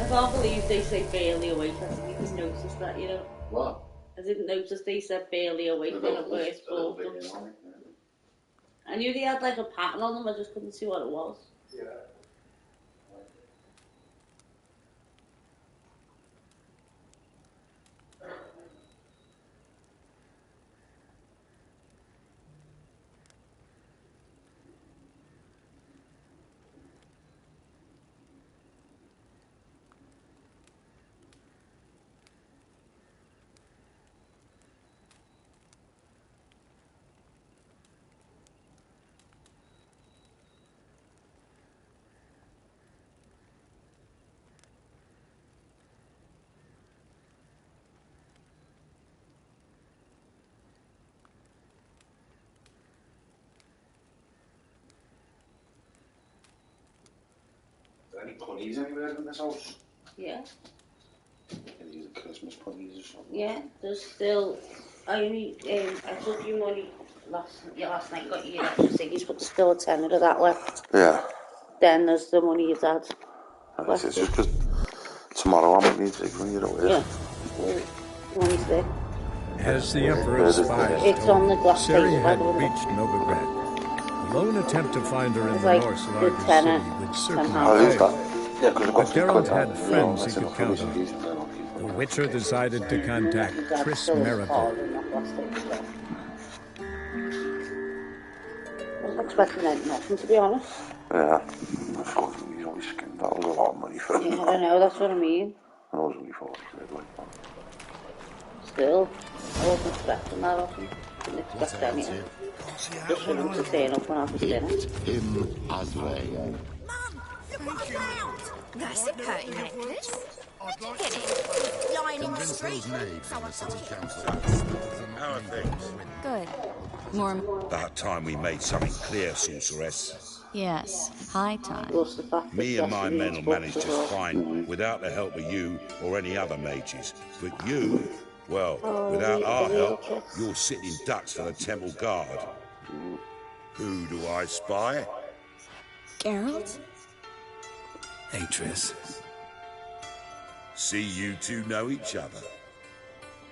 can't believe they say barely awake. I didn't even notice that, you know. What? I didn't notice they said barely awake when I first bought them. I knew they had like a pattern on them, I just couldn't see what it was. Yeah. Any ponies anywhere in this house? Yeah. Any of the Christmas ponies or something? Yeah, there's still. I took your money last night, got your extra thingies, but there's still a tenner of that left. Yeah. Then there's the money your dad. It's just because tomorrow I'm going to take when you're away. Yeah. The money's there. As the Emperor's spies It's on the glass Ciri table, had by the way. reached Novigrad. A lone attempt to find her in It's the like North's the largest tenor, city would certainly How is fail. that? Yeah, because But Geralt had friends he could count on. The Witcher decided to contact Triss Merigold. I wasn't expecting nothing, to be honest. Yeah. I thought he's always skinned. That was a lot of money for him. Yeah, I don't know, that's what I mean. I was only 40 quid like that. Still, I wasn't expecting that of him. Didn't expect anything. Just for him to turn up and have his dinner. Him as well. Mum, look what I found. That's a curtain necklace. Where'd you get it? Lying in the street. So I took it. How are things? Good. More. About time we made something clear, sorceress. Yes. High time. Plus the fact that Me and my Jesse men reads will manage books as just well. fine without the help of you or any other mages. But you, well, without our help, you're sitting ducks for the temple guard. Who do I spy? Geralt? Hey, Triss. See you two know each other.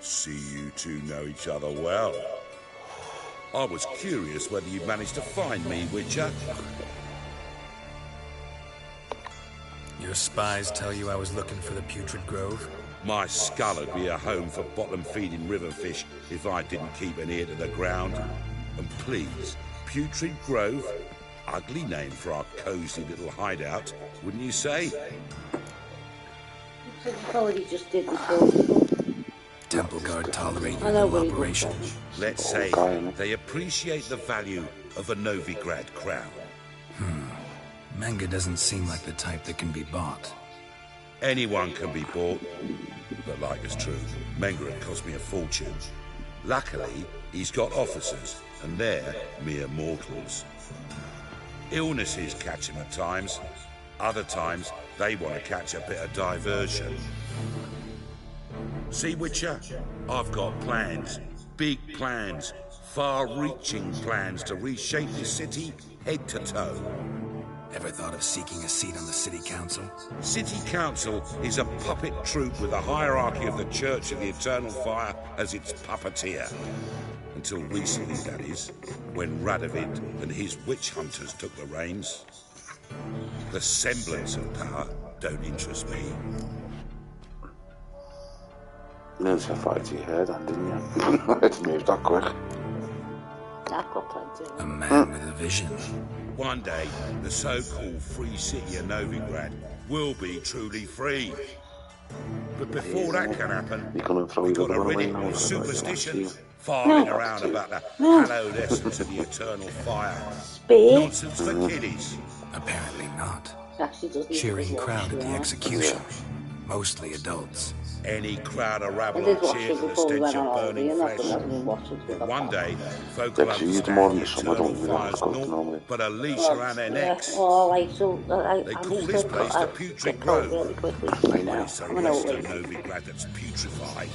See you two know each other well. I was curious whether you'd managed to find me, Witcher. Your spies tell you I was looking for the Putrid Grove? My skull would be a home for bottom-feeding river fish if I didn't keep an ear to the ground. And please, Putrid Grove, ugly name for our cosy little hideout, wouldn't you say? He probably just did before. Temple Guard tolerate I your know little what he operation. was Let's say they appreciate the value of a Novigrad crown. Manga doesn't seem like the type that can be bought. Anyone can be bought, but like it's true, Menga had cost me a fortune. Luckily, he's got officers, and they're mere mortals. Illnesses catch him at times. Other times, they want to catch a bit of diversion. See, Witcher, I've got plans. Big plans. Far-reaching plans to reshape this city head to toe. Ever thought of seeking a seat on the city council? City Council is a puppet troupe with the hierarchy of the Church of the Eternal Fire as its puppeteer. Until recently, that is, when Radovid and his witch hunters took the reins. The semblance of power don't interest me. You set fire to your head, didn't you? It's moved that quick. I've got plenty of A man with a vision. One day, the so-called free city of Novigrad will be truly free. But before that can happen, You're going to throw we've your got to gun rid away it now. of superstition, No. farming around about the hallowed essence of the eternal fire. Spear. Nonsense for kiddies. Apparently not. Actually doesn't Cheering even crowd at watch the it, execution. Mostly adults. Any crowd of rabble I did will watch cheer it to the before we stench went on of holiday, burning and that's flesh. what I didn't watch it. One day, folk will Yeah, 'cause you used to more understand than the the summer, don't eternal you? That's fire's cold naught normally. but a leash around their necks. Oh, like, so, They I'm call just this gonna place cut- the I Putrid get cold Grove. really quickly. But it's the I'm an rest old of lady. Novigrad that's putrefied.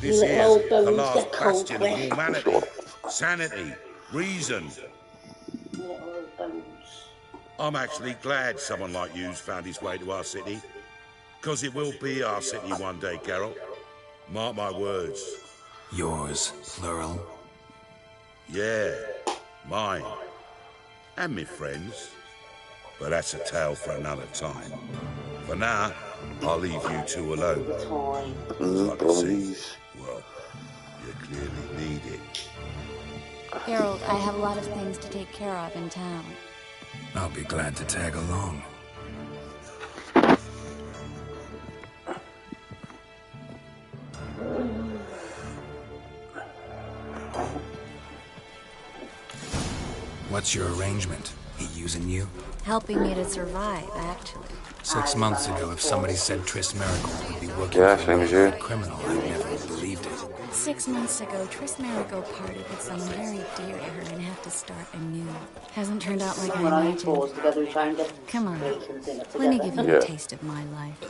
You This little old is the bones last get cold bastion of quick. humanity, sanity, reason. Little old bones. I'm actually glad someone like you's found his way to our city. Because it will be our city one day, Geralt. Mark my words. Yours, plural. Yeah, mine. And me friends. But that's a tale for another time. For now, I'll leave you two alone. Like I see, well, you clearly need it. Geralt, I have a lot of things to take care of in town. I'll be glad to tag along. What's your arrangement? He using you? Helping me to survive, actually. 6 months ago, if somebody said Triss Merigold would be working Yeah, for same a as you. criminal, I never would have believed it. 6 months ago, Triss Merigold parted with someone very dear to her and had to start anew. Hasn't turned out like When I I imagined. pause together, we try and get Come on, bacons in it let me together. give you a taste of my life.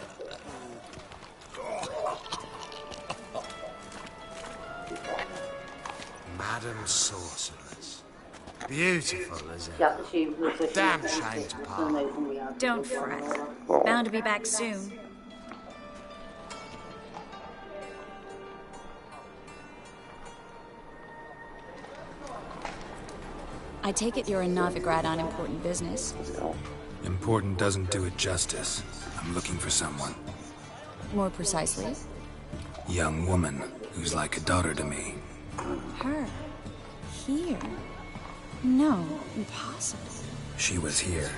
Madam Sorceress. Beautiful, isn't it? Yeah, she was a- Damn shame to part. Don't fret. Bound to be back soon. I take it you're in Novigrad on important business. Important doesn't do it justice. I'm looking for someone. More precisely, Young woman who's like a daughter to me. her. Here. No, impossible. She was here.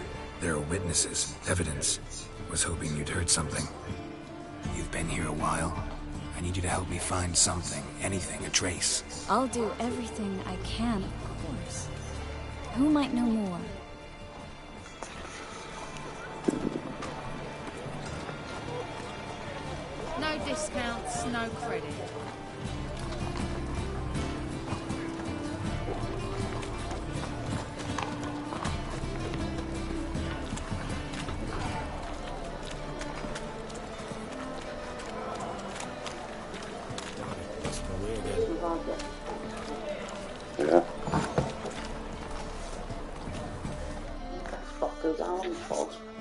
There are witnesses, evidence. Was hoping you'd heard something. You've been here a while. I need you to help me find something, anything, a trace. I'll do everything I can, of course. Who might know more? No discounts, no credit. Yeah.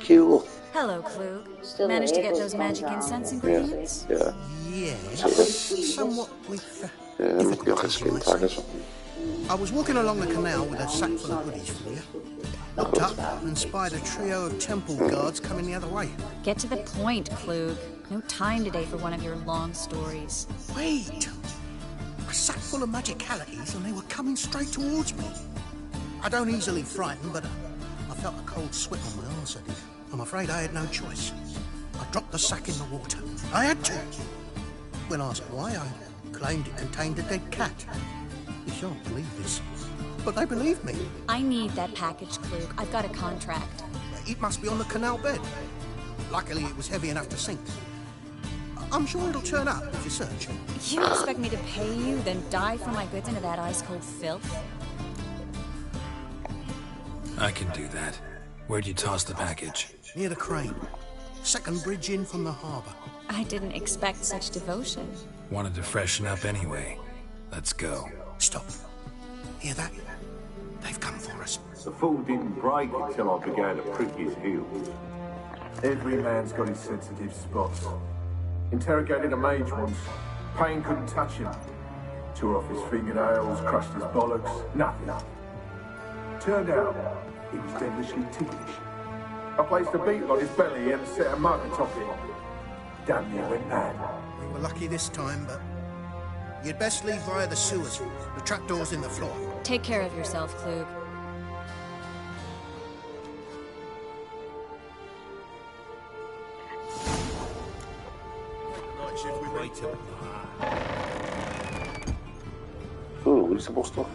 Cool. Hello, Klug. Still Managed to there, get but those it's magic gone down. incense ingredients? Yeah. Yes, somewhat with Moet je ook een skin pakken. I was walking along the canal with a sack full of goodies for you. Looked up and spied a trio of temple guards coming the other way. Get to the point, Klug. No time today for one of your long stories. Wait! A sack full of magicalities and they were coming straight towards me. I don't easily frighten, but I felt a cold sweat on my arse, I did. I'm afraid I had no choice. I dropped the sack in the water. I had to. When asked why, I claimed it contained a dead cat. You shan't believe this, but they believed me. I need that package, Klug. I've got a contract. It must be on the canal bed. Luckily, it was heavy enough to sink. I'm sure it'll turn up if you search. You expect me to pay you, then dive for my goods into that ice-cold filth? I can do that. Where'd you toss the package? Near the crane. Second bridge in from the harbour. I didn't expect such devotion. Wanted to freshen up anyway. Let's go. Stop. Hear that? They've come for us. The fall didn't break until I began to prick his heels. Every man's got his sensitive spots. Interrogated a mage once. Pain couldn't touch him. Tore off his fingernails, crushed his bollocks, nothing. Turned out, he was devilishly ticklish. I placed a beetle on his belly and set a mug atop it. Damn near went mad. We were lucky this time, but you'd best leave via the sewers. The trapdoor's in the floor. Take care of yourself, Klug. Ooh, we supposed to.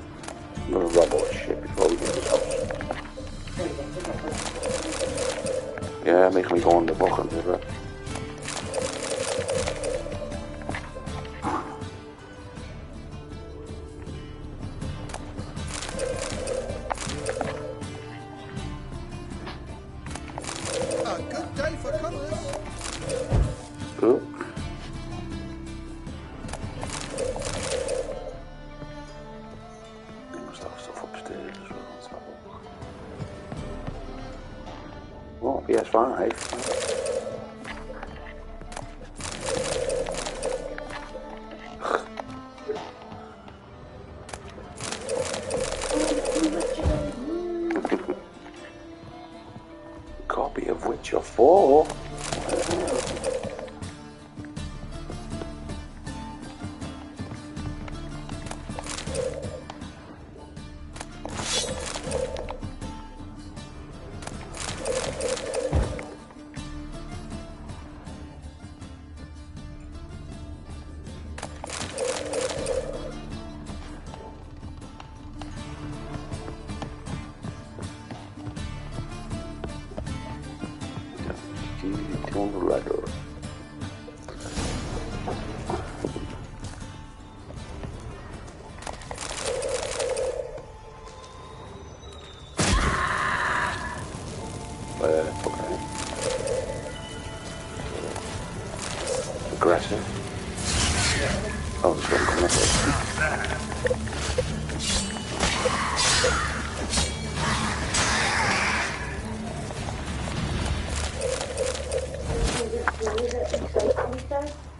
I'm gonna rub all this shit before we get this house. Yeah, make me go on the book and do that. A good day for comers. Ooh. Stuff upstairs as well. Let's have a look. Oh, PS5. copy of Witcher 4. Tomb Raider. Okay. Aggressive. Oh, it's got coming.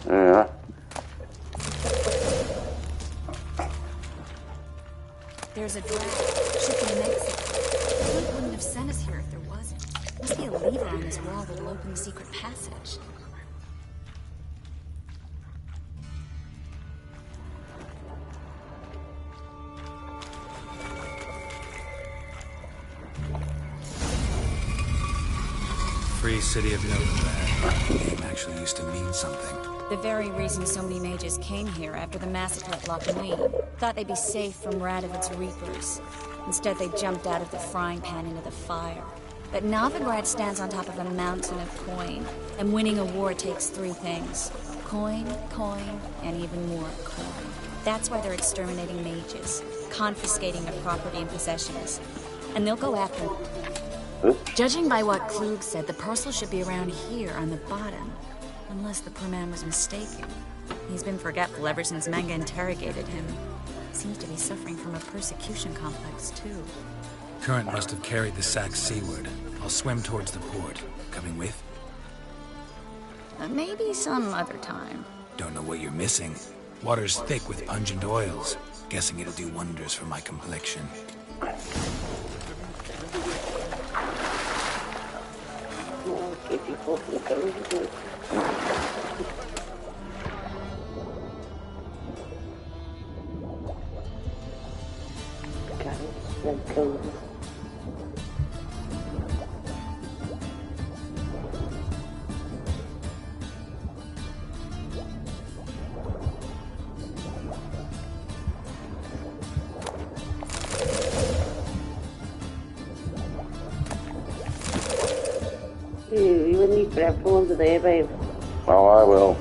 Yeah. There's a dragon. Ship in Mexico. Flint wouldn't have sent us here if there wasn't. Must be a lever on this wall that'll open the secret passage. Free City of Novigrad. The name actually used to mean something. The very reason so many mages came here after the massacre at Lochmeen. Thought they'd be safe from Radovid's reapers. Instead, they jumped out of the frying pan into the fire. But Novigrad stands on top of a mountain of coin, and winning a war takes three things. Coin, coin, and even more coin. That's why they're exterminating mages, confiscating their property and possessions. And they'll go after them. Judging by what Klug said, the parcel should be around here on the bottom. Unless the poor man was mistaken. He's been forgetful ever since Manga interrogated him. Seems to be suffering from a persecution complex, too. Current must have carried the sack seaward. I'll swim towards the port. Coming with? Maybe some other time. Don't know what you're missing. Water's thick with pungent oils. Guessing it'll do wonders for my complexion. You wouldn't eat breakfast under there, babe. Oh, I will.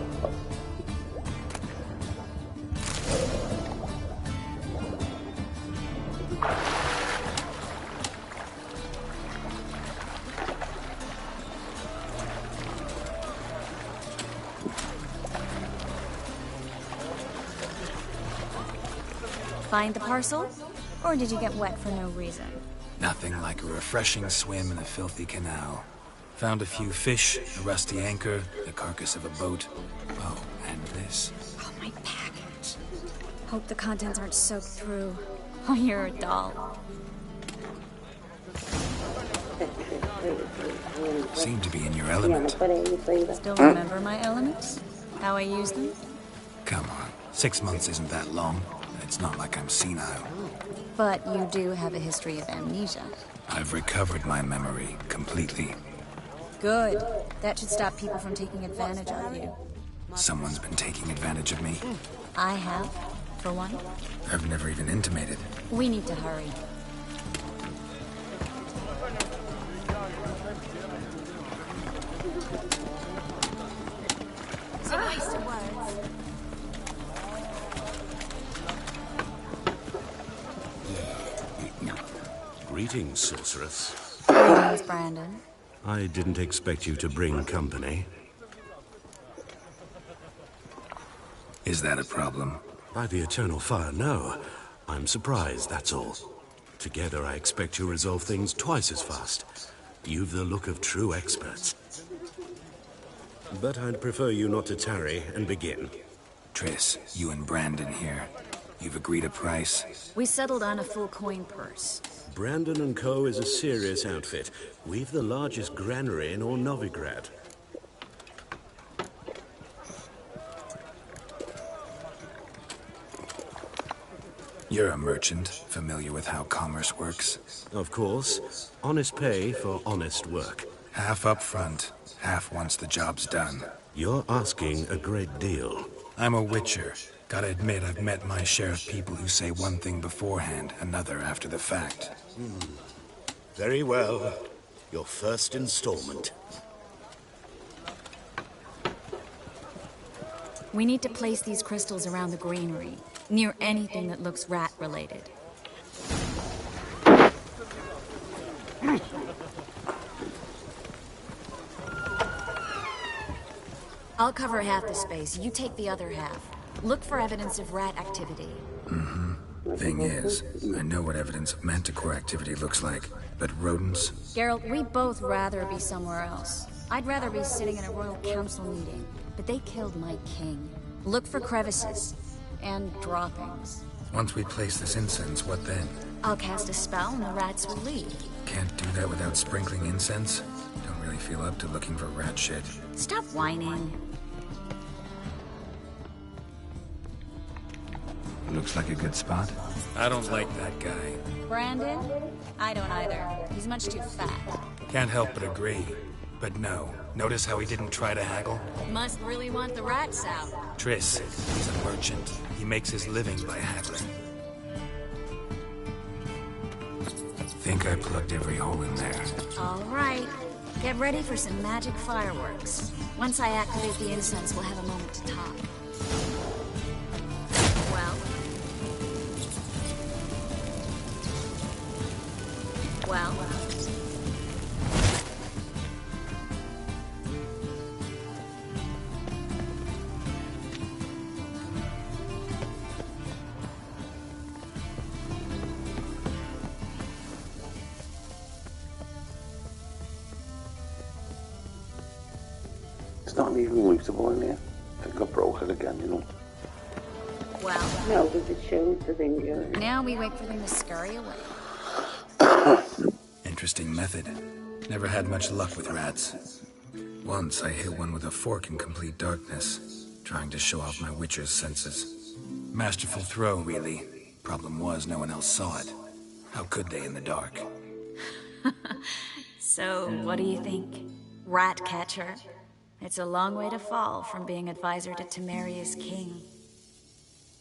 Find the parcel? Or did you get wet for no reason? Nothing like a refreshing swim in a filthy canal. Found a few fish, a rusty anchor, the carcass of a boat. Oh, and this. Oh, my package. Hope the contents aren't soaked through. Oh, you're a doll. Seem to be in your element. Still remember my elements? How I use them? Come on. 6 months isn't that long. It's not like I'm senile. But you do have a history of amnesia. I've recovered my memory completely. Good. That should stop people from taking advantage of you. Someone's been taking advantage of me. I have, for one. I've never even intimated. We need to hurry. It's a waste of words. Greetings, sorceress. Greetings, Brandon. I didn't expect you to bring company. Is that a problem? By the Eternal Fire, no. I'm surprised, that's all. Together, I expect you resolve things twice as fast. You've the look of true experts. But I'd prefer you not to tarry and begin. Triss, you and Brandon here. You've agreed a price? We settled on a full coin purse. Brandon & Co. is a serious outfit. We've the largest granary in all Novigrad. You're a merchant, familiar with how commerce works? Of course. Honest pay for honest work. Half up front, half once the job's done. You're asking a great deal. I'm a witcher. Gotta admit, I've met my share of people who say one thing beforehand, another after the fact. Very well. Your first installment. We need to place these crystals around the granary, near anything that looks rat-related. I'll cover half the space, you take the other half. Look for evidence of rat activity. Thing is, I know what evidence of manticore activity looks like, but rodents? Geralt, we'd both rather be somewhere else. I'd rather be sitting in a royal council meeting, but they killed my king. Look for crevices and droppings. Once we place this incense, what then? I'll cast a spell and the rats will leave. Can't do that without sprinkling incense? Don't really feel up to looking for rat shit. Stop whining. Looks like a good spot. I don't like that guy. Brandon? I don't either. He's much too fat. Can't help but agree. But no. Notice how he didn't try to haggle? Must really want the rats out. Triss, he's a merchant. He makes his living by haggling. Think I plugged every hole in there. All right. Get ready for some magic fireworks. Once I activate the incense, we'll have a moment to talk. Well. It's not even reachable in here. I think I broke it again, you know. Well. No, because it shows the thing going. Now we wait for them to scurry away. Interesting method. Never had much luck with rats. Once I hit one with a fork in complete darkness, trying to show off my witcher's senses. Masterful throw, really. Problem was, no one else saw it. How could they in the dark? So, what do you think? Rat catcher? It's a long way to fall from being advisor to Temeria's king.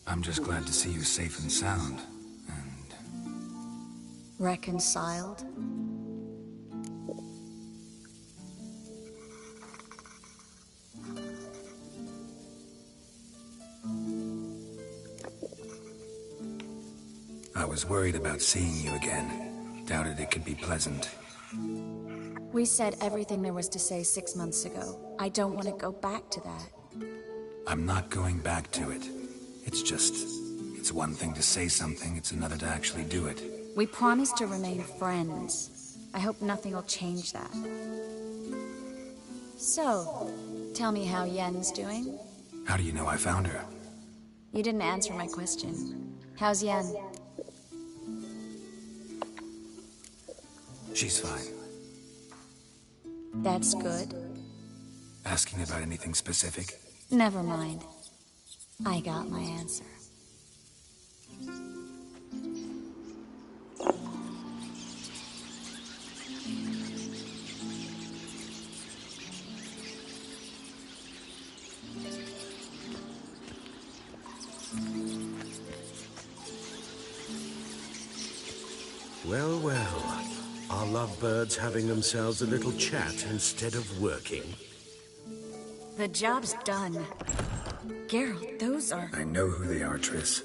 I'm just glad to see you safe and sound. Reconciled? I was worried about seeing you again. Doubted it could be pleasant. We said everything there was to say 6 months ago. I don't want to go back to that. I'm not going back to it. It's one thing to say something, it's another to actually do it. We promised to remain friends. I hope nothing will change that. So, tell me how Yen's doing? How do you know I found her? You didn't answer my question. How's Yen? She's fine. That's good. Asking about anything specific? Never mind. I got my answer. Well, well. Are lovebirds having themselves a little chat instead of working? The job's done. Geralt, those are... I know who they are, Triss.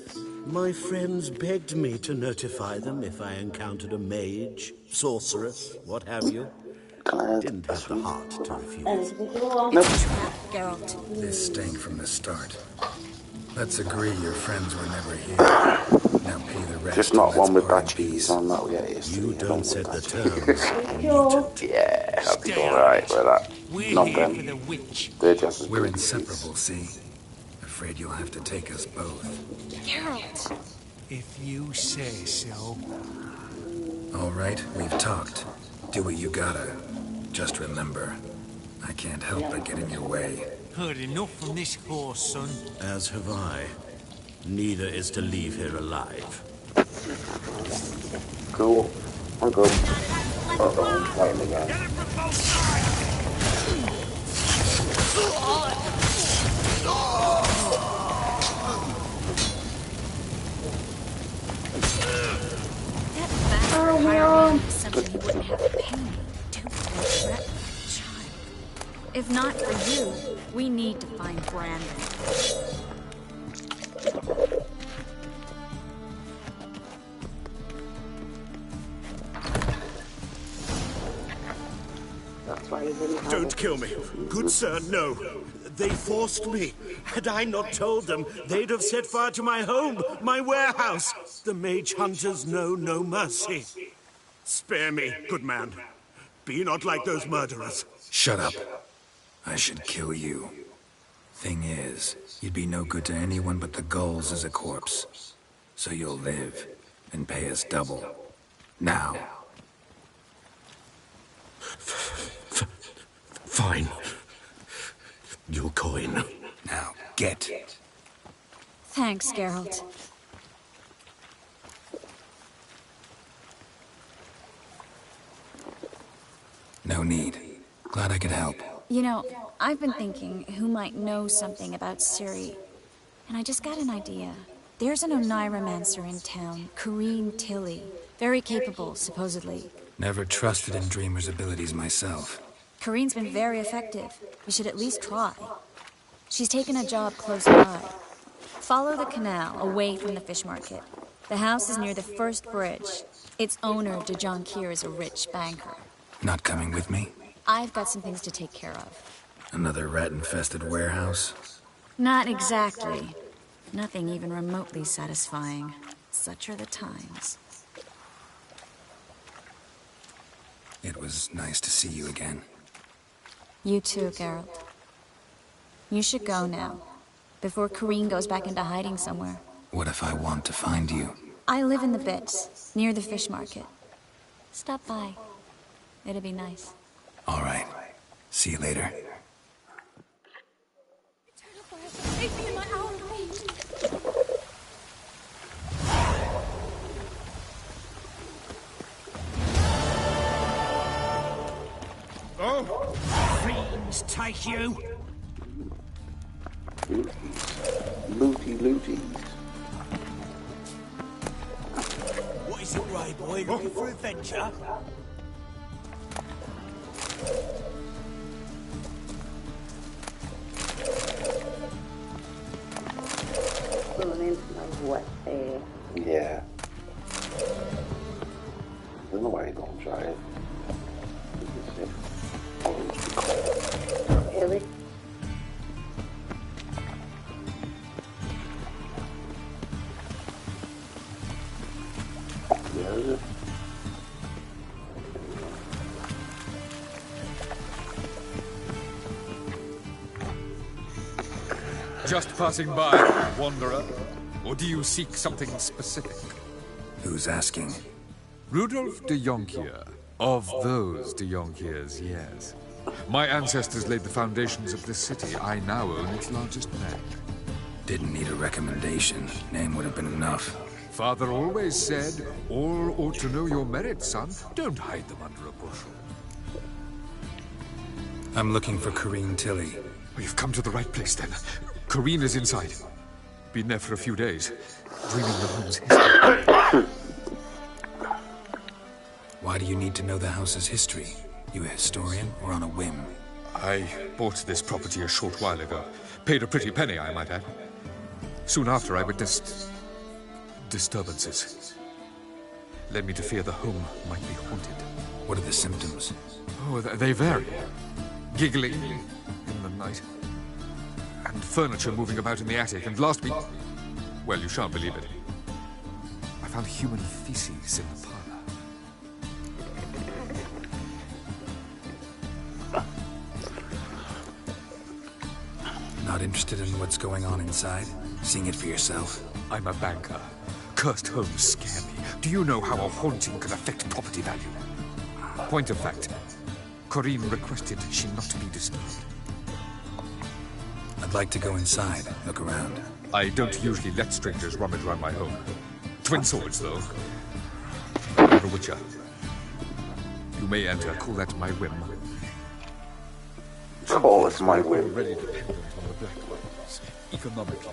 My friends begged me to notify them if I encountered a mage, sorceress, what have you. Didn't have the heart to refuse. Geralt. This stank from the start. Let's agree your friends were never here. Now pay the rest. Just not one with that cheese on that. Yeah, you don't set the terms. Yeah, I'll be alright with that. Not them. They're just as We're inseparable, see? Afraid you'll have to take us both. Geralt. If you say so. All right, we've talked. Do what you gotta. Just remember, I can't help but get in your way. Heard enough from this horse, son. As have I. Neither is to leave here alive. Cool. I'm good. Uh-oh, fighting again. Oh, no. Something he wouldn't have to pay me. Don't threaten a child. If not for you, we need to find Brandon. Don't kill me. Good sir, no. They forced me. Had I not told them, they'd have set fire to my home, my warehouse. The mage hunters know no mercy. Spare me, good man. Be not like those murderers. Shut up. I should kill you. Thing is, you'd be no good to anyone but the gulls as a corpse. So you'll live and pay us double. Now. Fine. Your coin. Now, get. Thanks, Geralt. No need. Glad I could help. You know, I've been thinking who might know something about Ciri. And I just got an idea. There's an Oneiromancer in town, Corrine Tilly. Very capable, supposedly. Never trusted in Dreamer's abilities myself. Corrine's been very effective. We should at least try. She's taken a job close by. Follow the canal, away from the fish market. The house is near the first bridge. Its owner, Dejon Kier, is a rich banker. Not coming with me? I've got some things to take care of. Another rat-infested warehouse? Not exactly. Nothing even remotely satisfying. Such are the times. It was nice to see you again. You too, Geralt. You should go now, before Corrine goes back into hiding somewhere. What if I want to find you? I live in the Bits, near the fish market. Stop by. It'd be nice. All right. See you later. Leave me in my own peace. Oh! Fiends take you! Looty. What is it, Ray boy? Looking for adventure? Pulling into my wet hair. Yeah. There's no way he's gonna try it. Really? Yeah, is it? Just passing by, wanderer? Or do you seek something specific? Who's asking? Rudolf de Jonkier. Of those de Jonkiers, yes. My ancestors laid the foundations of this city. I now own its largest bank. Didn't need a recommendation. Name would have been enough. Father always said, all ought to know your merits, son. Don't hide them under a bushel. I'm looking for Corrine Tilly. We've come to the right place, then. Corrine is inside. Been there for a few days, dreaming the home's history. Why do you need to know the house's history? You a historian or on a whim? I bought this property a short while ago. Paid a pretty penny, I might add. Soon after, I witnessed disturbances. Led me to fear the home might be haunted. What are the symptoms? Oh, they vary. Giggling in the night. And furniture moving about in the attic. And last week... Well, you shan't believe it. I found human feces in the parlor. Not interested in what's going on inside? Seeing it for yourself? I'm a banker. cursed homes scare me. Do you know how a haunting can affect property value? Point of fact, Corinne requested she not be disturbed. I'd like to go inside, look around. I don't usually let strangers rummage around my home. Twin swords, though. You're a witcher. You may enter, call that my whim. Call it my whim. Already dependent on the Black Ones, economically.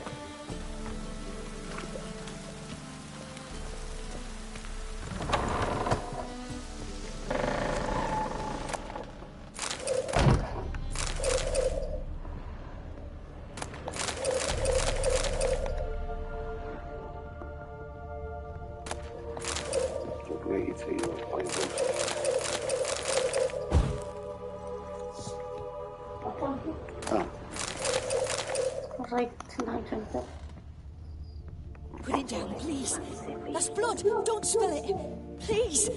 Put it down, please. That's blood. Don't spill it. Please.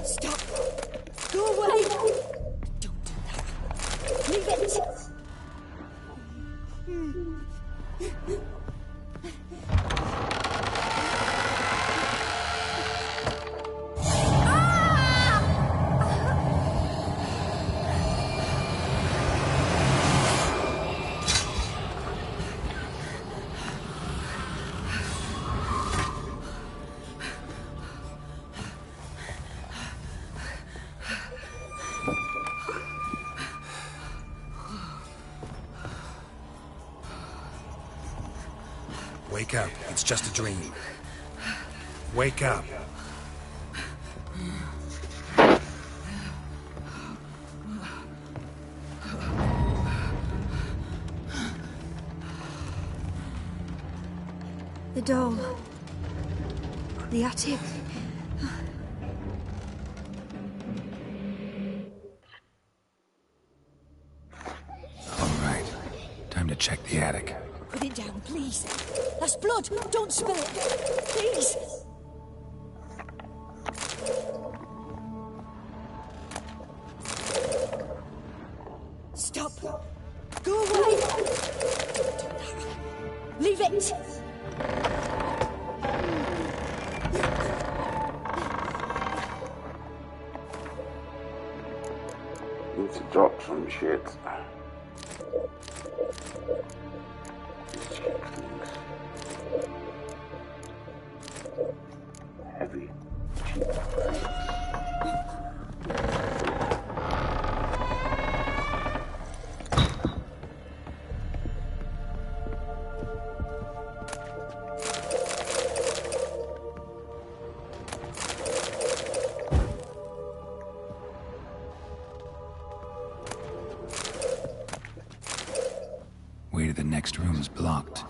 Stop. Go away. Don't do that. Leave it. Wake up. It's just a dream. Wake up. The doll. The attic. All right. Time to check the attic. Put it down, please. That's blood. Don't spill it. Please. Stop. Go away. Leave it. Need to drop some shit. Heavy. Way to the next room is blocked.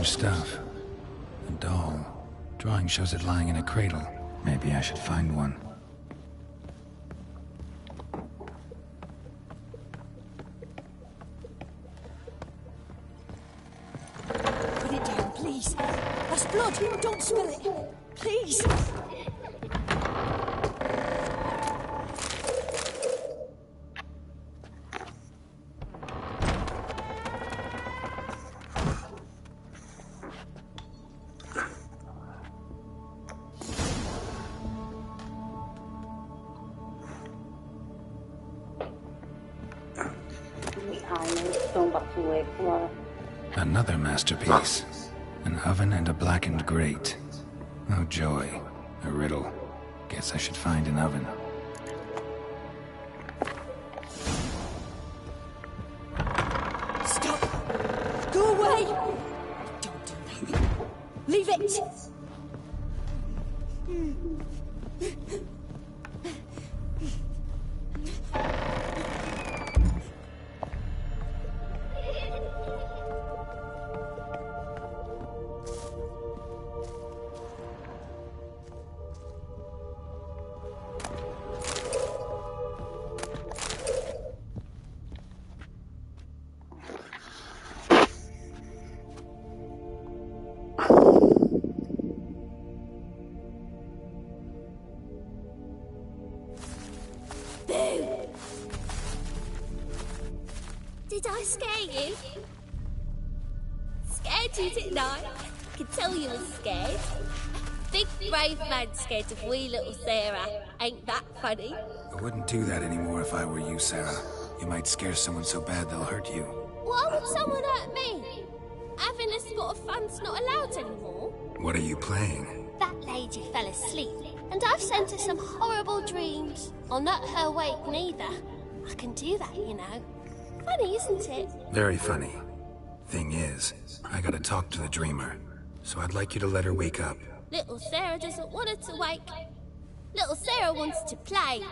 Stuff. A doll. Drawing shows it lying in a cradle. Maybe I should find one. Put it down, please. That's blood. Don't spill it. Please. Going back to work tomorrow. Another masterpiece. An oven and a blackened grate. Oh joy. A riddle. Guess I should find an oven. Stop. Go away. Don't do that. Leave it! Did I scare you? Scared you, didn't I? I can tell you was scared. Big brave man scared of wee little Sarah. Ain't that funny? I wouldn't do that anymore if I were you, Sarah. You might scare someone so bad they'll hurt you. Why would someone hurt me? Having a spot of fun's not allowed anymore. What are you playing? That lady fell asleep, and I've sent her some horrible dreams. I'll not her wake neither. I can do that, you know. Funny, isn't it? Very funny. Thing is, I gotta talk to the dreamer, so I'd like you to let her wake up. Little Sarah doesn't want her to wake. Little Sarah wants to play.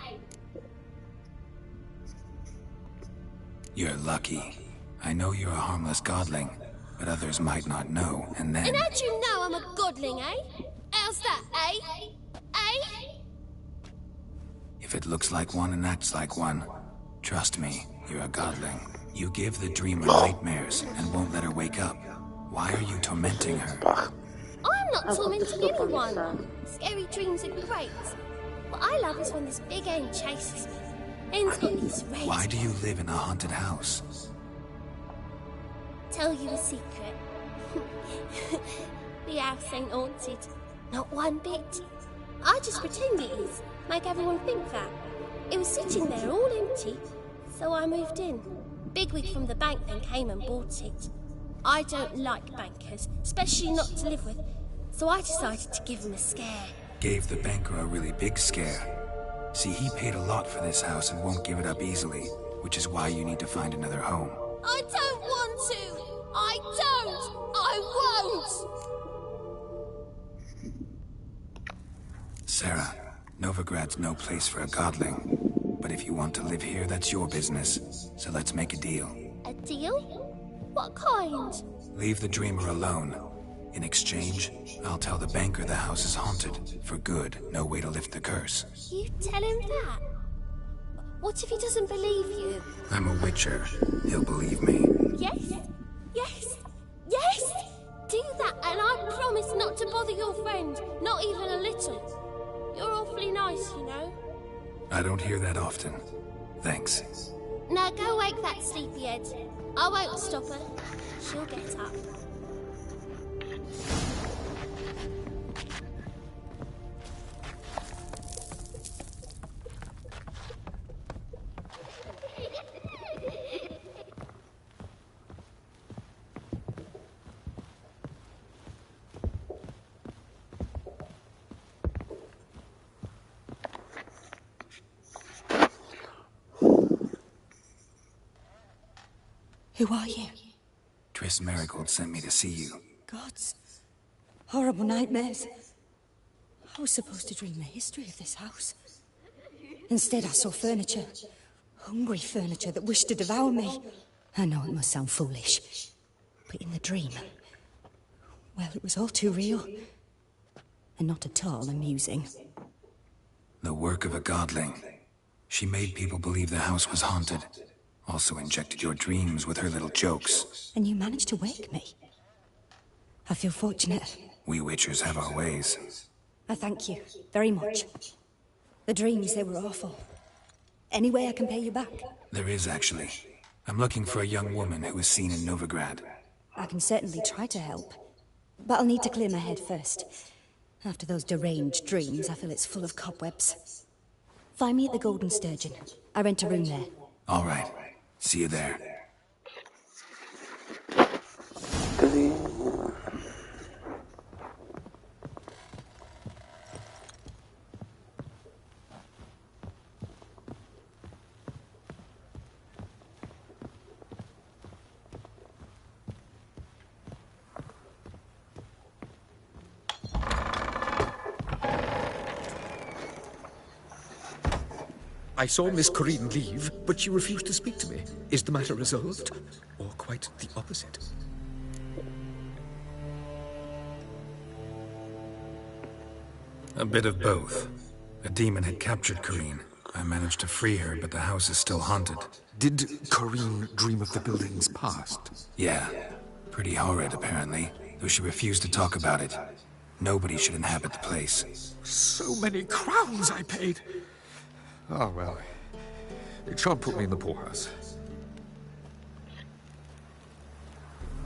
You're lucky. I know you're a harmless godling, but others might not know, and then... And how'd you know I'm a godling, eh? How's that, eh? Eh? If it looks like one and acts like one, trust me, you're a godling. You give the dreamer nightmares and won't let her wake up. Why are you tormenting her? I'm not tormenting anyone. Scary dreams are great. What I love is when this big end chases me. End's got these rays. Why do you live in a haunted house? Tell you a secret. The house ain't haunted. Not one bit. I just pretend it is. Make everyone think that. It was sitting there all empty. So I moved in. Bigwig from the bank then came and bought it. I don't like bankers, especially not to live with, so I decided to give him a scare. Gave the banker a really big scare. See, he paid a lot for this house and won't give it up easily, which is why you need to find another home. I don't want to! I don't! I won't! Sarah, Novigrad's no place for a godling. But if you want to live here, that's your business. So let's make a deal. A deal? What kind? Leave the dreamer alone. In exchange, I'll tell the banker the house is haunted. For good, no way to lift the curse. You tell him that? What if he doesn't believe you? I'm a witcher. He'll believe me. Yes? Yes? Yes? Do that and I promise not to bother your friend. Not even a little. You're awfully nice, you know. I don't hear that often. Thanks. Now go wake that sleepyhead. I won't stop her. She'll get up. Who are you? Triss Merigold sent me to see you. Gods. Horrible nightmares. I was supposed to dream the history of this house. Instead, I saw furniture. Hungry furniture that wished to devour me. I know it must sound foolish, but in the dream, well, it was all too real. And not at all amusing. The work of a godling. She made people believe the house was haunted. Also injected your dreams with her little jokes. And you managed to wake me. I feel fortunate. We witchers have our ways. I thank you very much. The dreams, they were awful. Any way I can pay you back? There is, actually. I'm looking for a young woman who was seen in Novigrad. I can certainly try to help. But I'll need to clear my head first. After those deranged dreams, I feel it's full of cobwebs. Find me at the Golden Sturgeon. I rent a room there. All right. See you there. I saw Miss Corinne leave, but she refused to speak to me. Is the matter resolved? Or quite the opposite? A bit of both. A demon had captured Corinne. I managed to free her, but the house is still haunted. Did Corinne dream of the building's past? Yeah. Pretty horrid, apparently, though she refused to talk about it. Nobody should inhabit the place. So many crowns I paid! Oh, well. It shan't put me in the poorhouse.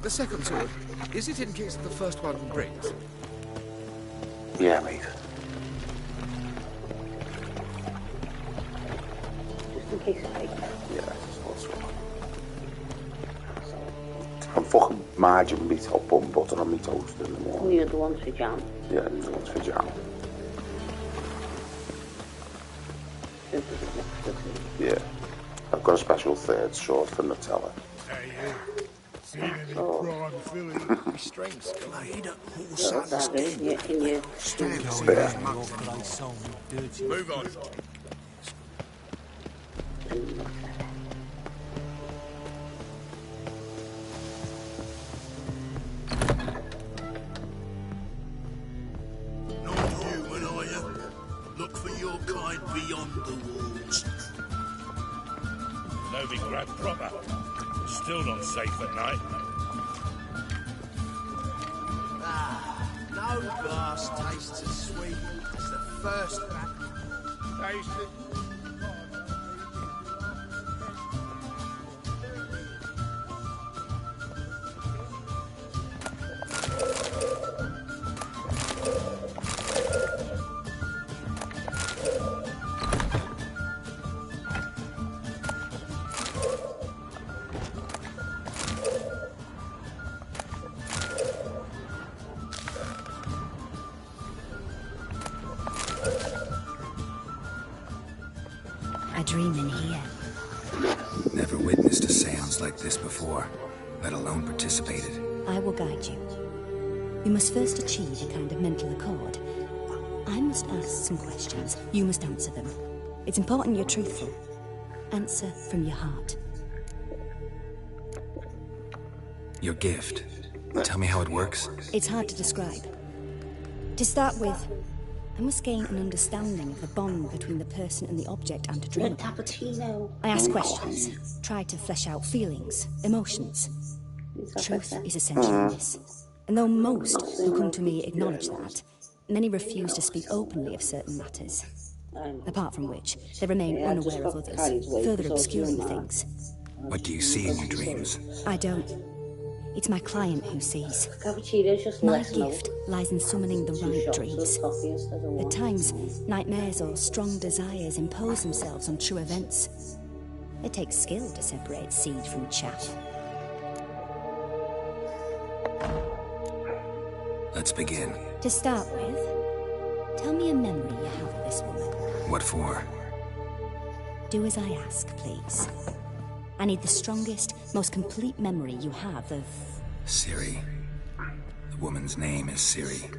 The second sword, is it in case the first one breaks? Yeah, mate. Just in case it breaks. Yeah, that's what. I'm fucking margin meat or bun butter on my toast in the morning. And the other one's for jam. Yeah, and the other one's for jam. Yeah. I've got a special third sword for Nutella. Hey, you. Seen any prime filling? Restraints, Glade, horse and skin. Can you Spare. Move on. Not human, are you? Look for your kind beyond the walls. Novigrad proper. Still not safe at night. No glass tastes as sweet as the first taste it. A dream in here. Never witnessed a seance like this before, let alone participated. I will guide you. You must first achieve a kind of mental accord. I must ask some questions. You must answer them. It's important you're truthful. Answer from your heart. Your gift. Tell me how it works. It's hard to describe. To start with, I must gain an understanding of the bond between the person and the object I'm to dream Red Tapatino. I ask questions, try to flesh out feelings, emotions. Truth is essential in this. And though most who come to me acknowledge that, many refuse to speak openly of certain matters. Apart from which, they remain unaware of others, further obscuring things. What do you see in your dreams? I don't. It's my client who sees. Cappuccino's just My less gift lies in summoning the right dreams. At times, nightmares or strong desires impose themselves on true events. It takes skill to separate seed from chaff. Let's begin. To start with, tell me a memory you have of this woman. What for? Do as I ask, please. I need the strongest, most complete memory you have of... Ciri. The woman's name is Ciri.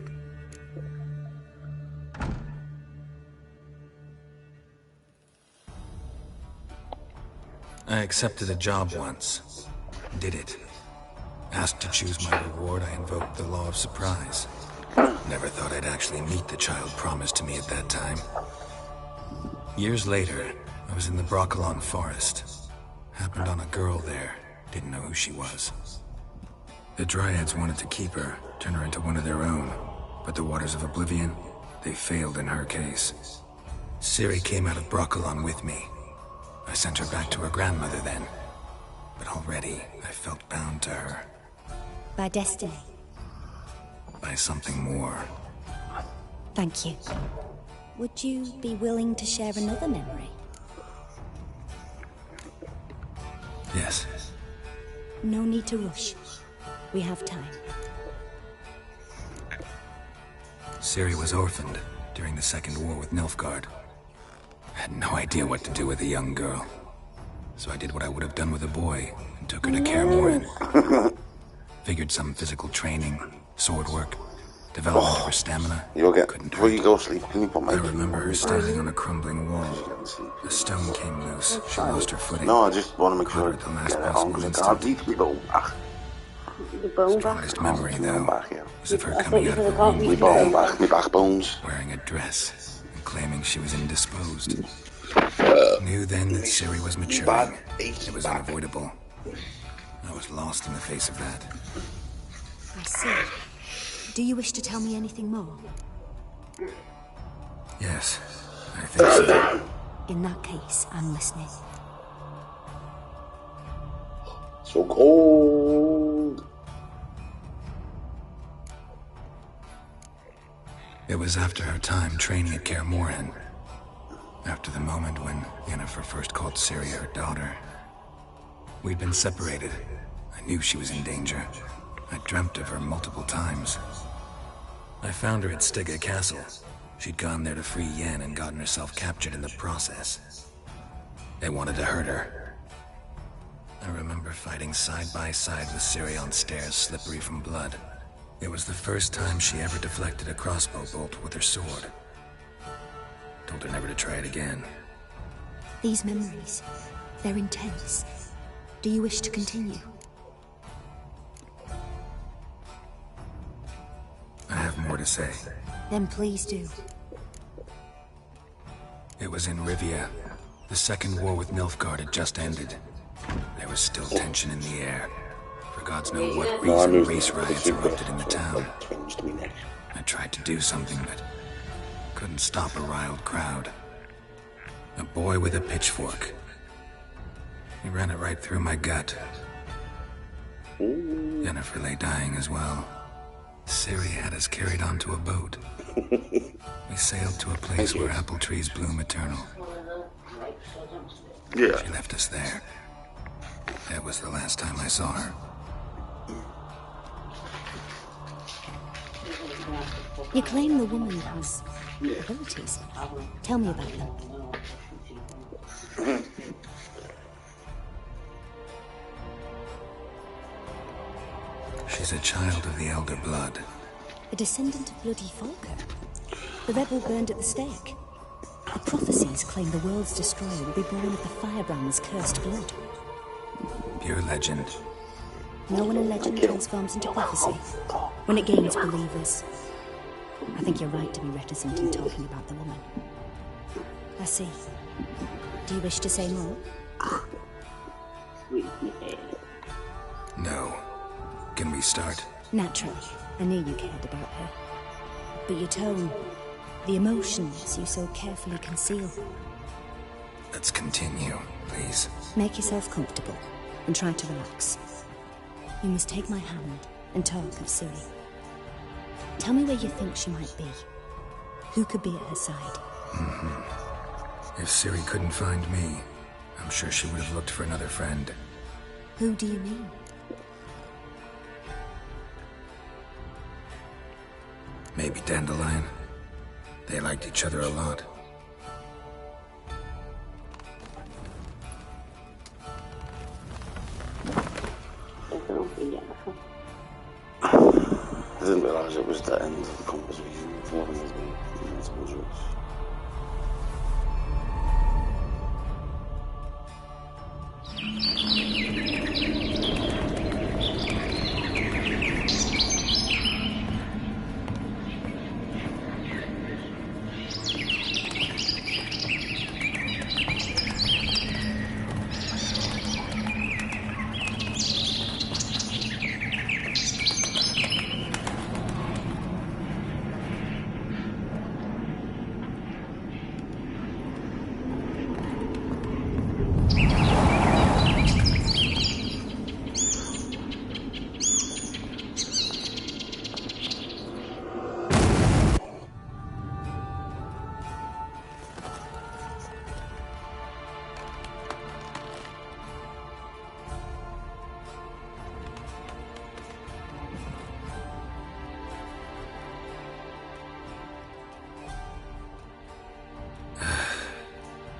I accepted a job once. Did it. Asked to choose my reward, I invoked the law of surprise. Never thought I'd actually meet the child promised to me at that time. Years later, I was in the Broccolon forest. Happened on a girl there. Didn't know who she was. The Dryads wanted to keep her, turn her into one of their own. But the Waters of Oblivion, they failed in her case. Ciri came out of Broccolon with me. I sent her back to her grandmother then. But already, I felt bound to her. By destiny. By something more. Thank you. Would you be willing to share another memory? Yes. No need to rush. We have time. Ciri was orphaned during the Second War with Nilfgaard. I had no idea what to do with a young girl. So I did what I would have done with a boy and took her to Kaer Morhen. Figured some physical training, sword work, development of her stamina. You'll get, before you go to sleep, can you put my... I remember her standing on a crumbling wall. A stone came loose. She lost her footing. No, I just want to make sure at the last get it home, because I can't eat my bone back. The bone back? Strongest memory, though, was of her I coming thought out you of said I the can't room eat My bone back, my backbones. wearing a dress and claiming she was indisposed. Knew then that Ciri was maturing. It was unavoidable. I was lost in the face of that. I see. Do you wish to tell me anything more? Yes, I think so. In that case, I'm listening. So cold. It was after her time training at Kaer Morhen. After the moment when Yennefer first called Ciri her daughter. We'd been separated. I knew she was in danger. I dreamt of her multiple times. I found her at Stygga Castle. She'd gone there to free Yen and gotten herself captured in the process. They wanted to hurt her. I remember fighting side by side with Ciri on stairs slippery from blood. It was the first time she ever deflected a crossbow bolt with her sword. Told her never to try it again. These memories, they're intense. Do you wish to continue? I have more to say. Then please do. It was in Rivia. The second war with Nilfgaard had just ended. There was still tension in the air. For gods know what reason, race riots erupted in the town. I tried to do something, but couldn't stop a riled crowd. A boy with a pitchfork. He ran it right through my gut. Yennefer lay dying as well. Ciri had us carried onto a boat. We sailed to a place where apple trees bloom eternal. Yeah. She left us there. That was the last time I saw her. You claim the woman has abilities. Tell me about them. She's a child of the Elder Blood. A descendant of bloody Volker. The rebel burned at the stake. The prophecies claim the world's destroyer will be born of the Firebrand's cursed blood. Pure legend. No one in legend transforms into prophecy when it gains believers. I think you're right to be reticent in talking about the woman. I see. Do you wish to say more? No. Can we start? Naturally. I knew you cared about her. But your tone, the emotions you so carefully conceal. Let's continue, please. Make yourself comfortable and try to relax. You must take my hand and talk of Ciri. Tell me where you think she might be. Who could be at her side? If Ciri couldn't find me, I'm sure she would have looked for another friend. Who do you mean? Maybe Dandelion. They liked each other a lot. I didn't realise it was the end of the conversation. I suppose it was.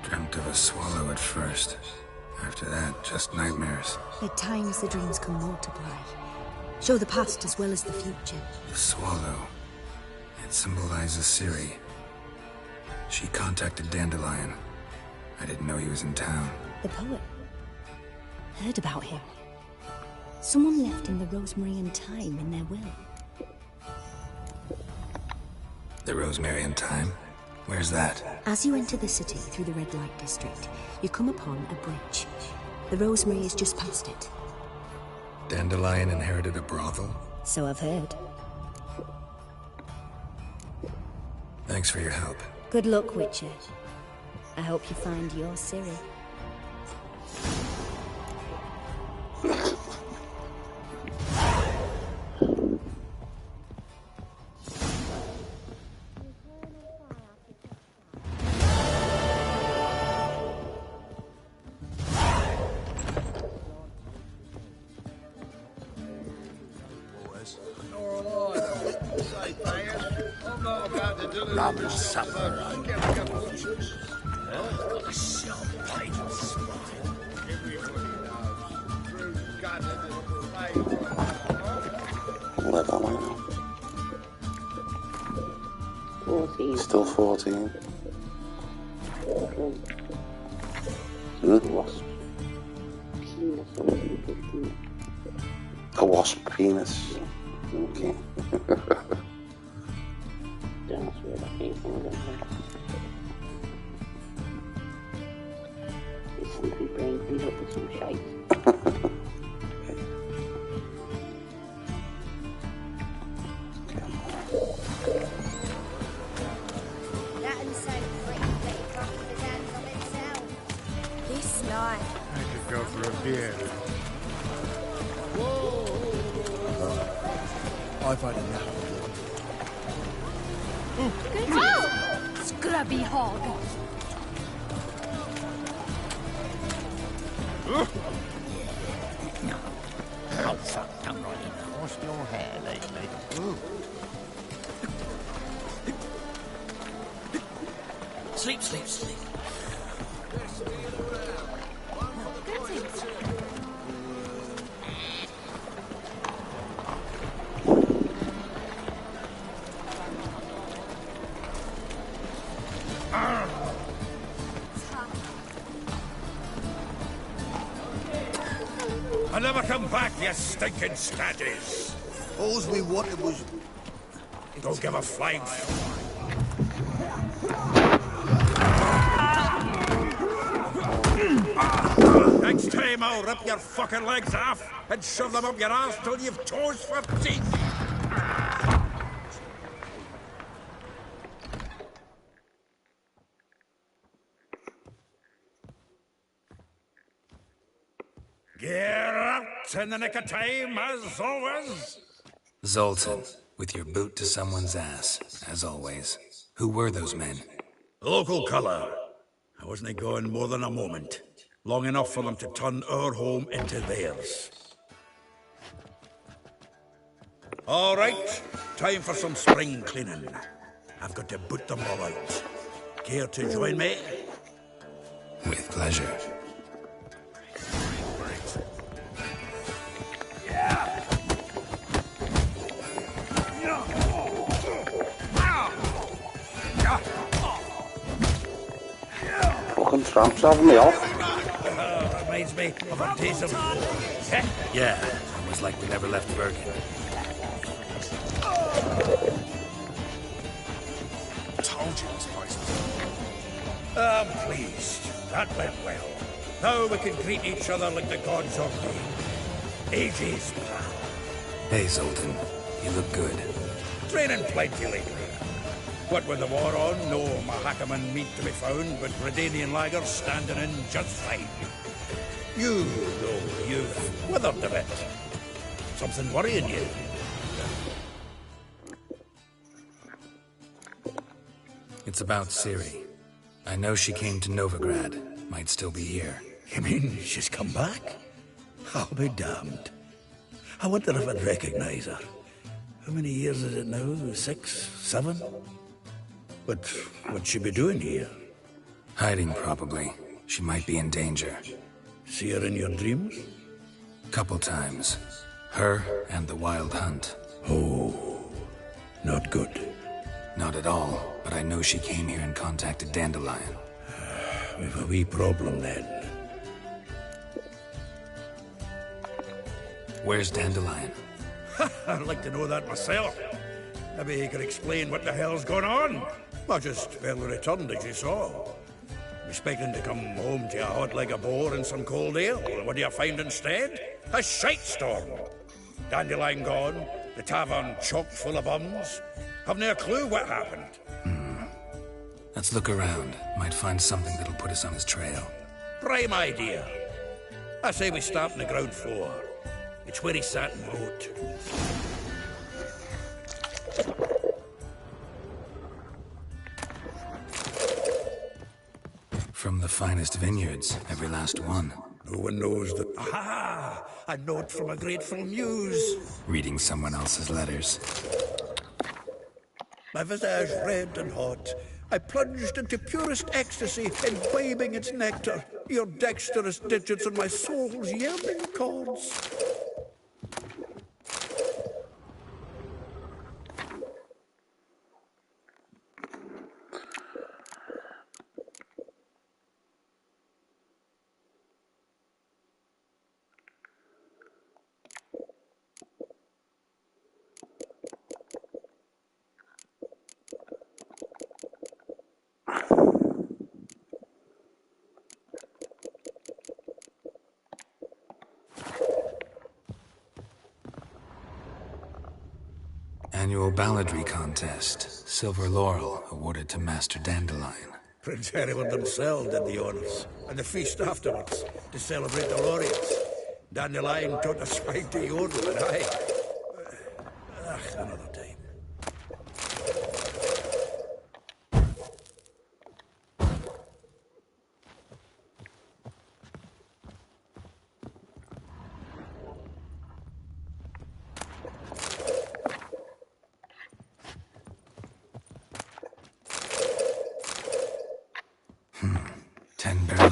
Dreamt of a swallow at first. After that, just nightmares. At times the dreams can multiply. Show the past as well as the future. The swallow. It symbolizes Ciri. She contacted Dandelion. I didn't know he was in town. The poet. Heard about him. Someone left him the Rosemary and Thyme in their will. The Rosemary and Thyme? Where's that? As you enter the city through the red light district, you come upon a bridge. The Rosemary is just past it. Dandelion inherited a brothel? So I've heard. Thanks for your help. Good luck, Witcher. I hope you find your Ciri. Lamb supper. What am I now? 14. Still 14. Wasp. Penis or 15. A wasp penis. Okay. That's where that came from. It's something brain cleaned up with some shite. This night. I could go for a beer. I've had enough. Oh! Scrubby hog. How fucked up right in. Lost your hair lately. Sleep, sleep, sleep. I'll never come back, you stinking statties. All we wanted was... Don't give a flying... Next time I'll rip your fucking legs off and shove them up your ass till you've toes for teeth. Get out in the nick of time, as always. Zoltan, with your boot to someone's ass, as always. Who were those men? Local colour. I wasn't gone more than a moment. Long enough for them to turn our home into theirs. All right, time for some spring cleaning. I've got to boot them all out. Care to join me? With pleasure. Fucking tramps having me off. Reminds me of a days of... Yeah, almost like we never left Bergen. Told you this place was... I'm pleased. That went well. Now we can greet each other like the gods ordained. Ages, pal. Hey, Zoltan. You look good. Training plenty lately. What with the war on, no Mahakaman meat to be found, but Redanian lagers standing in just fine. You, though, you've withered a bit. Something worrying you? It's about Ciri. I know she came to Novigrad. Might still be here. You mean she's come back? I'll be damned. I wonder if I'd recognize her. How many years is it now? 6, 7? But what'd she be doing here? Hiding, probably. She might be in danger. See her in your dreams? Couple times. Her and the Wild Hunt. Oh, not good. Not at all, but I know she came here and contacted Dandelion. We've a wee problem then. Where's Dandelion? I'd like to know that myself. Maybe he could explain what the hell's going on. I just barely returned, as you saw. Expecting to come home to a hot like a boar and some cold ale. What do you find instead? A shite storm. Dandelion gone, the tavern chock full of bums. Haven't a clue what happened. Let's look around. Might find something that'll put us on his trail. Prime idea. I say we start on the ground floor. It's where he sat and wrote. From the finest vineyards, every last one. No one knows that. Aha! A note from a grateful muse. Reading someone else's letters. My visage red and hot, I plunged into purest ecstasy, imbibing its nectar. Your dexterous digits on my soul's yearning chords. Annual balladry contest. Silver laurel awarded to Master Dandelion. Prince Hereward himself did the honors, and the feast afterwards, to celebrate the laureates. Dandelion taught a swine to yodel, and I... another time.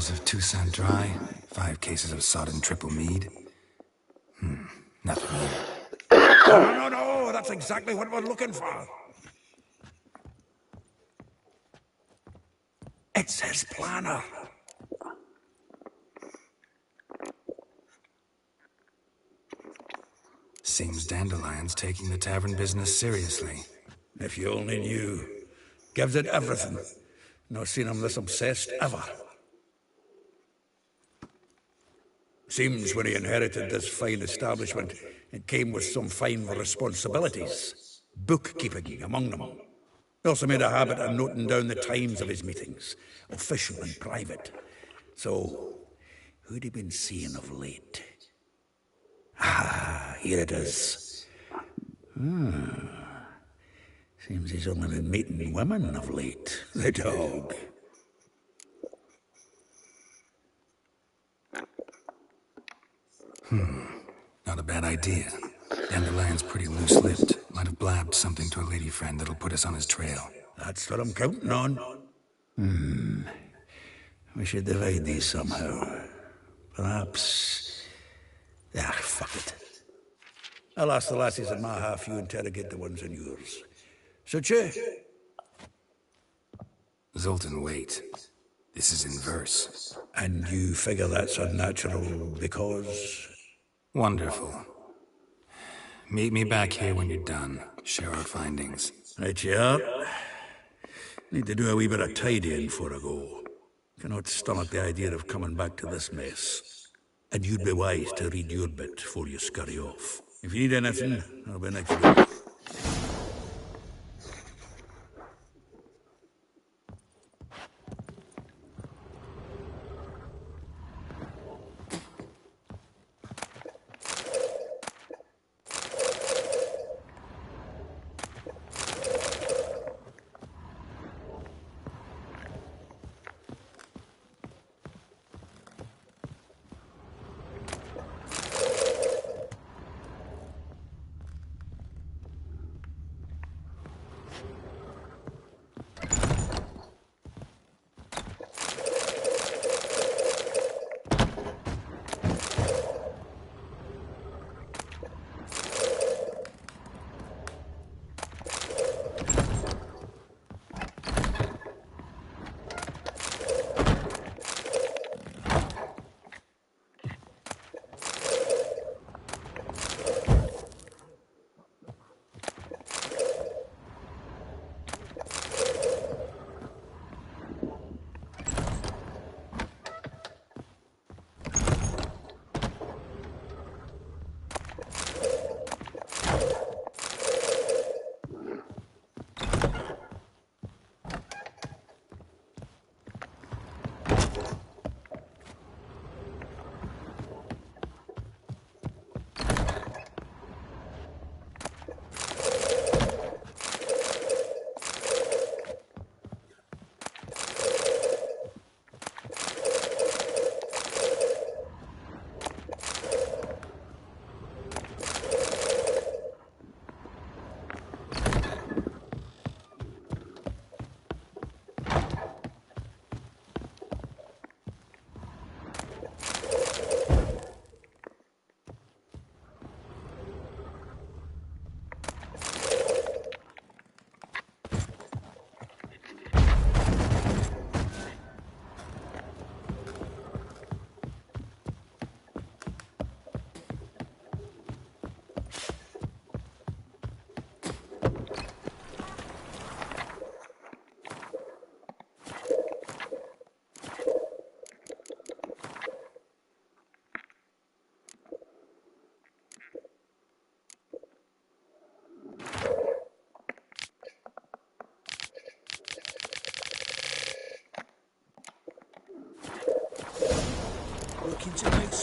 Of Toussaint Dry, 5 cases of sodden triple mead. Nothing here. No, that's exactly what we're looking for. It says planner. Seems Dandelion's taking the tavern business seriously. If you only knew. Gives it everything. Not seen him this obsessed ever. Seems when he inherited this fine establishment, it came with some fine responsibilities. Bookkeeping among them. He also made a habit of noting down the times of his meetings, official and private. So, who'd he been seeing of late? Ah, here it is. Seems he's only been meeting women of late. The dog. Not a bad idea. Dandelion's pretty loose-lipped. Might have blabbed something to a lady friend that'll put us on his trail. That's what I'm counting on. We should divide these somehow. Perhaps... fuck it. I'll ask the lassies in my half, you interrogate the ones in yours. Suche? Zoltan, wait. This is in verse. And you figure that's unnatural because... Wonderful. Meet me back here when you're done. Share our findings. Right you are. Need to do a wee bit of tidying before I go. Cannot stomach the idea of coming back to this mess. And you'd be wise to read your bit before you scurry off. If you need anything, I'll be next week.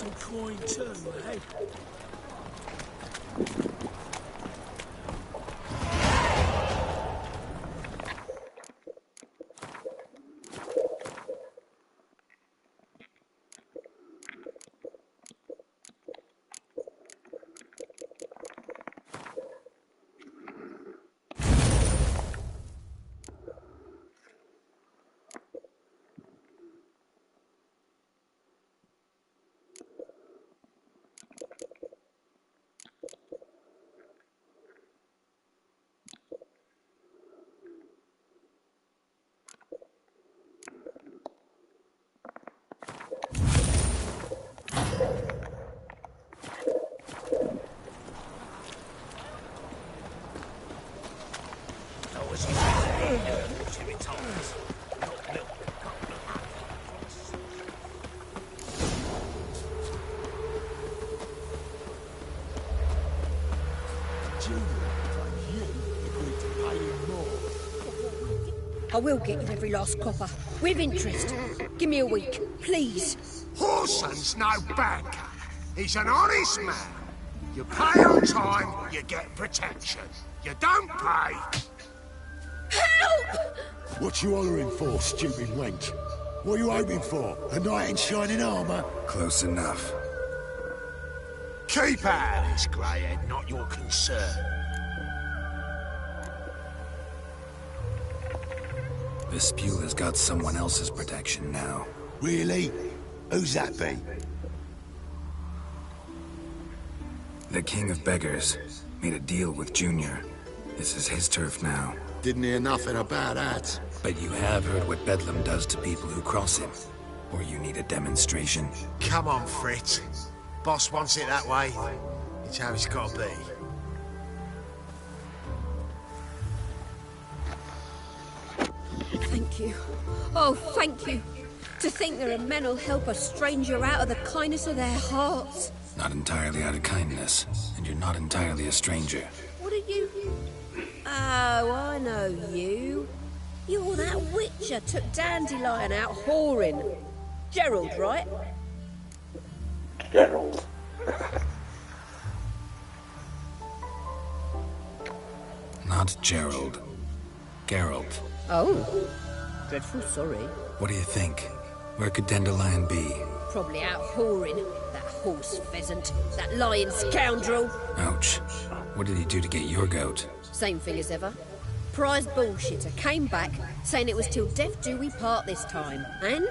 some coin too, eh? I will get you every last copper, with interest. Give me a week, please. Horson's no banker. He's an honest man. You pay on time, you get protection. You don't pay... Help! What you hollering for, stupid wench? What are you hoping for? A knight in shining armour? Close enough. Keep out of this, Greyhead, not your concern. Vespula's got someone else's protection now. Really? Who's that be? The King of Beggars made a deal with Junior. This is his turf now. Didn't hear nothing about that. But you have heard what Bedlam does to people who cross him. Or you need a demonstration. Come on, Fritz. Boss wants it that way. It's how it's got to be. Thank you. Oh, thank you. To think there are men who'll help a stranger out of the kindness of their hearts. Not entirely out of kindness, and you're not entirely a stranger. What are you... Oh, I know you. You're that witcher took Dandelion out whoring. Gerald, right? Gerald. Not Gerald. Geralt. Oh. Dreadful sorry. What do you think? Where could Dandelion be? Probably out whoring. That horse pheasant. That lying scoundrel. Ouch. What did he do to get your goat? Same thing as ever. Prize bullshitter came back, saying it was till death do we part this time. And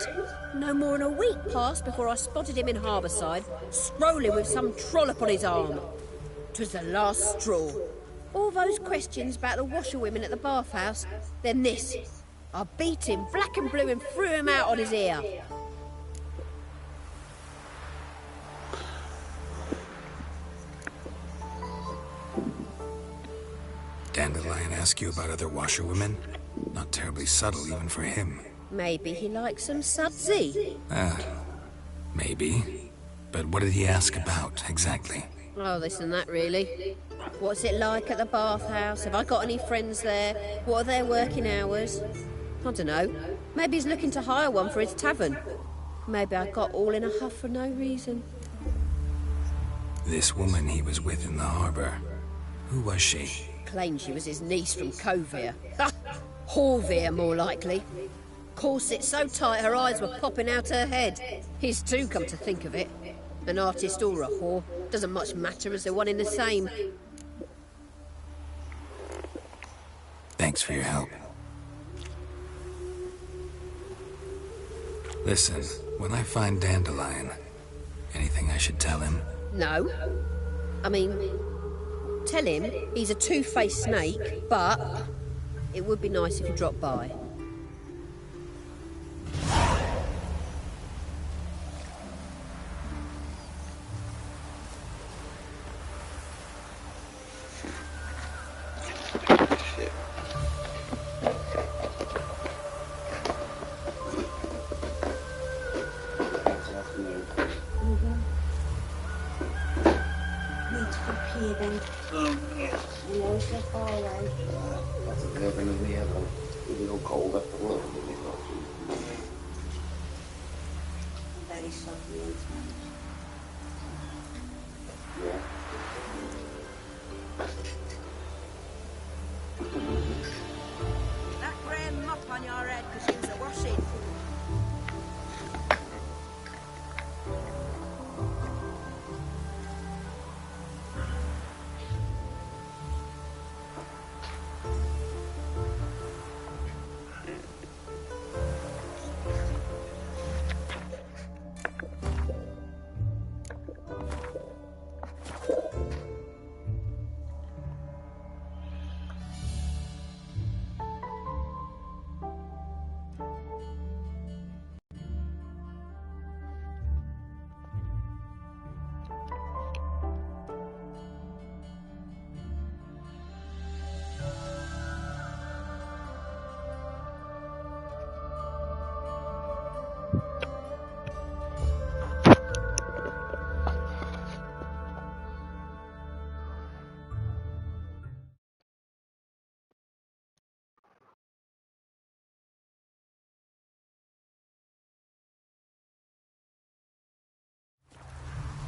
no more than a week passed before I spotted him in Harbourside, strolling with some trollop on his arm. 'Twas the last straw. All those questions about the washerwomen at the bathhouse, then this. I beat him black and blue and threw him out on his ear. Dandelion ask you about other washerwomen? Not terribly subtle even for him. Maybe he likes some sudsy. Maybe. But what did he ask about, exactly? Oh, this and that, really. What's it like at the bathhouse? Have I got any friends there? What are their working hours? I don't know. Maybe he's looking to hire one for his tavern. Maybe I got all in a huff for no reason. This woman he was with in the harbour. Who was she? Claimed she was his niece from Kovir. Horvir, more likely. Corset so tight her eyes were popping out her head. His too, come to think of it. An artist or a whore. Doesn't much matter as they're one in the same. Thanks for your help. Listen, when I find Dandelion, anything I should tell him? No. I mean, tell him he's a two-faced snake, but it would be nice if you dropped by.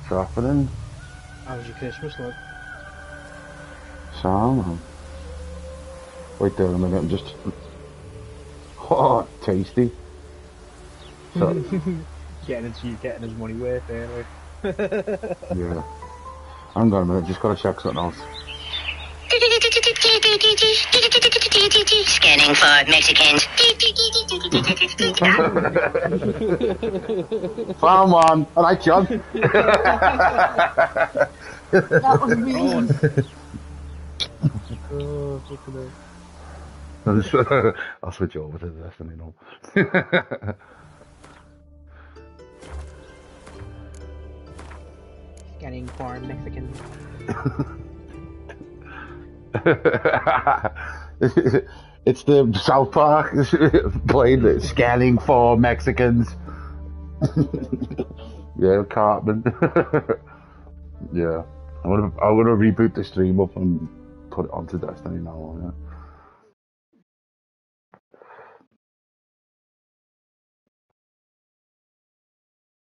What's happening? How was your Christmas, lad? Sam, man. Wait there a minute, I'm just... Oh, tasty. So, getting his money worth, anyway. yeah. Hang on a minute, just gotta check something else. Scanning for Mexicans. Found one! Alright, John. That was mean. Oh, fucking hell. I'll switch over to this and you know. Scanning for Mexicans. It's the South Park playing scanning for Mexicans. Yeah, Cartman. Yeah, I'm gonna reboot the stream up and put it onto Destiny now. Yeah.